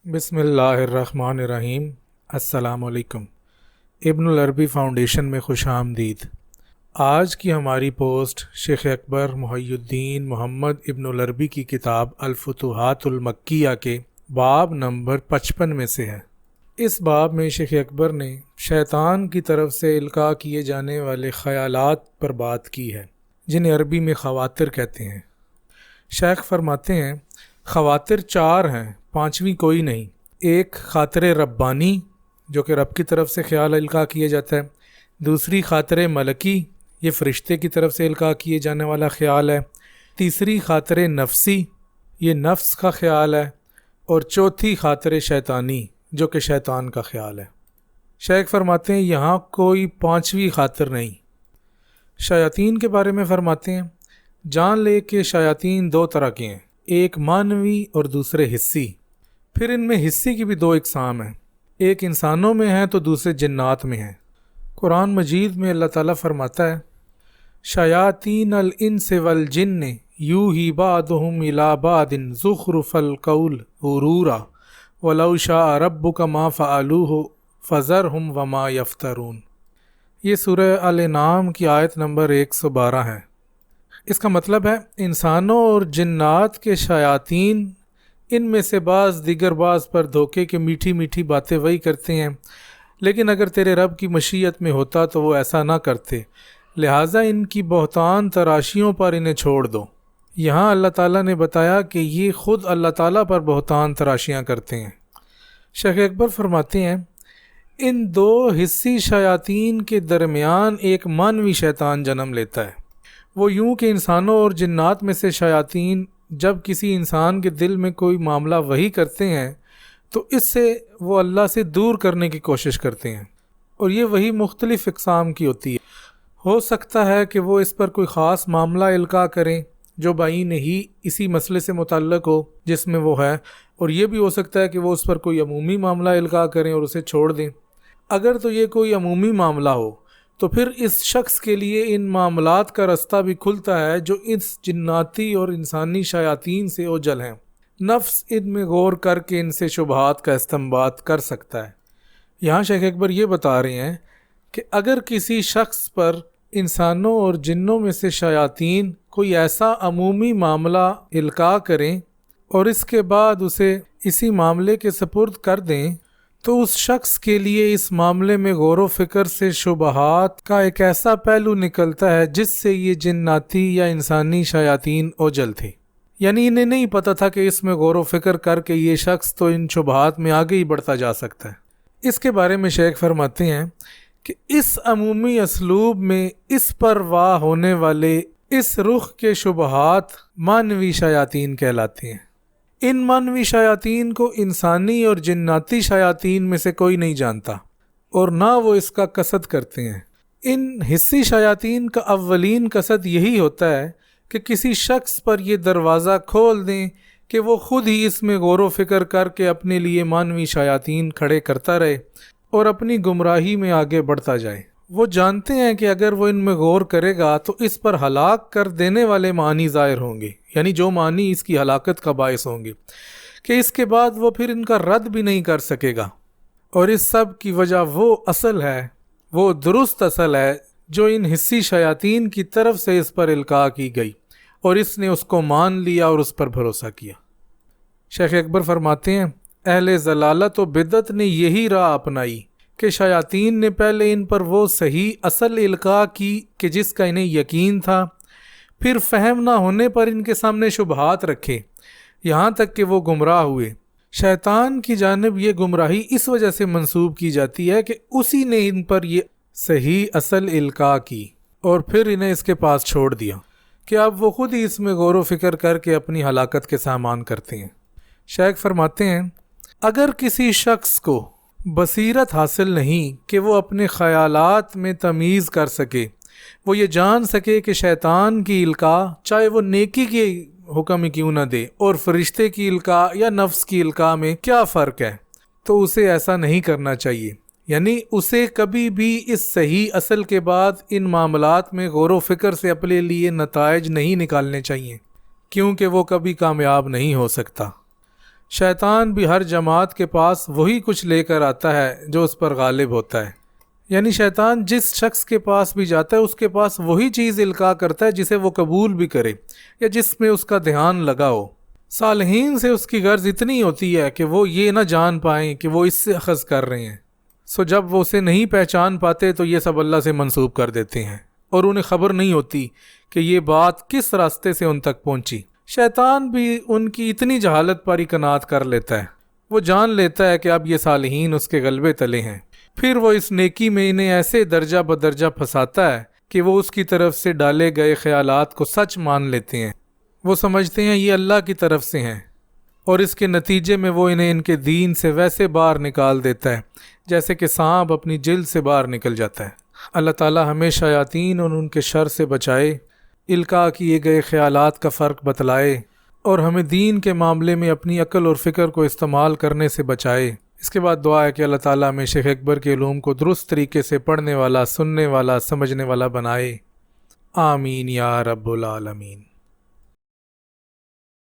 बिस्मिल्लाहिर्रहमानिर्रहीम। अस्सलाम वालेकुम। इब्नुल अरबी फ़ाउंडेशन में खुश आमदीद। आज की हमारी पोस्ट शेख अकबर मुहय्यिद्दीन मोहम्मद इब्नुल अरबी की किताब अल-फुतूहातुल मक्किया के बाब नंबर 55 में से है। इस बाब में शेख अकबर ने शैतान की तरफ से इल्का किए जाने वाले ख़यालात पर बात की है, जिन्हें अरबी में ख़वातिर कहते हैं। शेख फरमाते हैं, ख़वातिर चार हैं, पांचवी कोई नहीं। एक ख़ातिर रब्बानी, जो कि रब की तरफ से ख्याल इल्का किया जाता है। दूसरी ख़ातिर मलकी, ये फ़रिश्ते की तरफ से इल्का किए जाने वाला ख्याल है। तीसरी ख़ातिर नफसी, ये नफ्स का ख्याल है। और चौथी ख़ातिर शैतानी, जो कि शैतान का ख्याल है। शेख फरमाते हैं, यहाँ कोई पांचवी ख़ातिर नहीं। शयातीन के बारे में फरमाते हैं, जान ले कि शयातीन दो तरह के हैं, एक मानवी और दूसरे हिस्सी। फिर इनमें हिस्सी की भी दो इकसाम हैं, एक इंसानों में है तो दूसरे जिन्नात में है। कुरान मजीद में अल्लाह ताला फरमाता है, शयातीन अल इंस वल जिन्न यूही बादुहुम इला बादिन ज़ुख़रुफ़ल क़ौल गुरूरा वलौ शाअ रब्बुका मा फ़अलूहु फ़ज़रहुम वमा यफ़्तरून। ये सूरह अल-अनआम की आयत नंबर 112 है। इसका मतलब है, इंसानों और जिन्नात के शयातीन, इनमें से बाज़ दिगर बाज़ पर धोखे के मीठी मीठी बातें वही करते हैं, लेकिन अगर तेरे रब की मशीयत में होता तो वो ऐसा ना करते। लिहाजा इनकी बहतान तराशियों पर इन्हें छोड़ दो। यहाँ अल्लाह ताला ने बताया कि ये ख़ुद अल्लाह ताला पर बहतान तराशियाँ करते हैं। शेख अकबर फरमाते हैं, इन दो हिस्सी शयातीन के दरमियान एक मानवी शैतान जन्म लेता है। वो यूं कि इंसानों और जिन्नात में से शयातीन जब किसी इंसान के दिल में कोई मामला वही करते हैं तो इससे वो अल्लाह से दूर करने की कोशिश करते हैं, और ये वही मुख्तलिफ़ इक़साम की होती है। हो सकता है कि वो इस पर कोई ख़ास मामला इल्का करें जो बाइन ही इसी मसले से मुतल्लक़ हो जिसमें वो है, और ये भी हो सकता है कि वो उस पर कोई अमूमी मामला इल्का करें और उसे छोड़ दें। अगर तो ये कोई अमूमी मामला हो तो फिर इस शख्स के लिए इन मामलात का रास्ता भी खुलता है जो इस जिन्नाती और इंसानी शयातीन से ओझल हैं। नफ्स इनमें गौर करके इनसे शुबहात का इस्तेमाल कर सकता है। यहाँ शेख अकबर ये बता रहे हैं कि अगर किसी शख्स पर इंसानों और जिन्नों में से शयातीन कोई ऐसा अमूमी मामला इल्का करें और इसके बाद उसे इसी मामले के सपुर्द कर दें, तो उस शख्स के लिए इस मामले में गौर व फिक्र से शुबहात का एक ऐसा पहलू निकलता है जिससे ये जिन्नाती या इंसानी शयातीन ओझल थे। यानी इन्हें नहीं पता था कि इसमें गौर व फिक्र करके ये शख्स तो इन शुबहात में आगे ही बढ़ता जा सकता है। इसके बारे में शेख फरमाते हैं कि इस अमूमी असलूब में इस पर वाह होने वाले इस रुख के शुबहात मानवी शयातीन कहलाते हैं। इन मानवी शयातीन को इंसानी और जिन्नाती शयातीन में से कोई नहीं जानता और ना वो इसका कसद करते हैं। इन हिस्सी शयातीन का अव्वलीन कसद यही होता है कि किसी शख्स पर ये दरवाज़ा खोल दें कि वो ख़ुद ही इसमें गौर व फिक्र करके अपने लिए मानवी शयातीन खड़े करता रहे और अपनी गुमराही में आगे बढ़ता जाए। वो जानते हैं कि अगर वो इनमें गौर करेगा तो इस पर हलाक कर देने वाले मानी ज़ाहिर होंगे, यानी जो मानी इसकी हलाकत का बायस होंगे, कि इसके बाद वो फिर इनका रद्द भी नहीं कर सकेगा। और इस सब की वजह वो असल है, वो दुरुस्त असल है जो इन हिस्सी शयातीन की तरफ से इस पर इल्का की गई और इसने उसको मान लिया और उस पर भरोसा किया। शेख अकबर फरमाते हैं, अहले ज़लालत व बिदत ने यही राह अपनाई कि शयातीन ने पहले इन पर वो सही असल इल्का की कि जिसका इन्हें यकीन था, फिर फ़हम ना होने पर इनके सामने शुबहात रखे, यहाँ तक कि वो गुमराह हुए। शैतान की जानिब ये गुमराही इस वजह से मंसूब की जाती है कि उसी ने इन पर ये सही असल इल्का की और फिर इन्हें इसके पास छोड़ दिया कि अब वो ख़ुद ही इसमें गौर व फिक्र करके अपनी हलाकत के सामान करते हैं। शेख फरमाते हैं, अगर किसी शख्स को बसीरत हासिल नहीं कि वो अपने ख़यालात में तमीज़ कर सके, वो ये जान सके कि शैतान की इल्का चाहे वो नेकी के हुक्म ही क्यों ना दे और फरिश्ते की इल्का या नफ्स की इल्का में क्या फ़र्क है, तो उसे ऐसा नहीं करना चाहिए। यानी उसे कभी भी इस सही असल के बाद इन मामलात में गौर व फिक्र से अपने लिए नताइज नहीं निकालने चाहिए, क्योंकि वो कभी कामयाब नहीं हो सकता। शैतान भी हर जमात के पास वही कुछ लेकर आता है जो उस पर गालिब होता है। यानी शैतान जिस शख्स के पास भी जाता है उसके पास वही चीज़ इल्का करता है जिसे वो कबूल भी करे या जिसमें उसका ध्यान लगा हो। सालहीन से उसकी गर्ज इतनी होती है कि वो ये ना जान पाएँ कि वो इससे अखज़ कर रहे हैं। सो जब वो उसे नहीं पहचान पाते तो ये सब अल्लाह से मंसूब कर देते हैं और उन्हें ख़बर नहीं होती कि ये बात किस रास्ते से उन तक पहुंची। शैतान भी उनकी इतनी जहालत पर ही कनात कर लेता है। वो जान लेता है कि अब ये सालहीन उसके गलबे तले हैं। फिर वो इस नेकी में इन्हें ऐसे दर्जा बदर्जा फंसाता है कि वो उसकी तरफ से डाले गए ख्यालात को सच मान लेते हैं। वो समझते हैं ये अल्लाह की तरफ से हैं और इसके नतीजे में वो इन्हें इनके दीन से वैसे बाहर निकाल देता है जैसे कि सांप अपनी जिल्द से बाहर निकल जाता है। अल्लाह ताला हमें शयातीन और उनके शर से बचाए, इल्का किए गए ख्यालात का फ़र्क बतलाए और हमें दीन के मामले में अपनी अक्ल और फ़िक्र को इस्तेमाल करने से बचाए। इसके बाद दुआ है कि अल्लाह ताला हमें शेख अकबर के उलूम को दुरुस्त तरीके से पढ़ने वाला, सुनने वाला, समझने वाला बनाए। आमीन या रब्बुल आलमीन।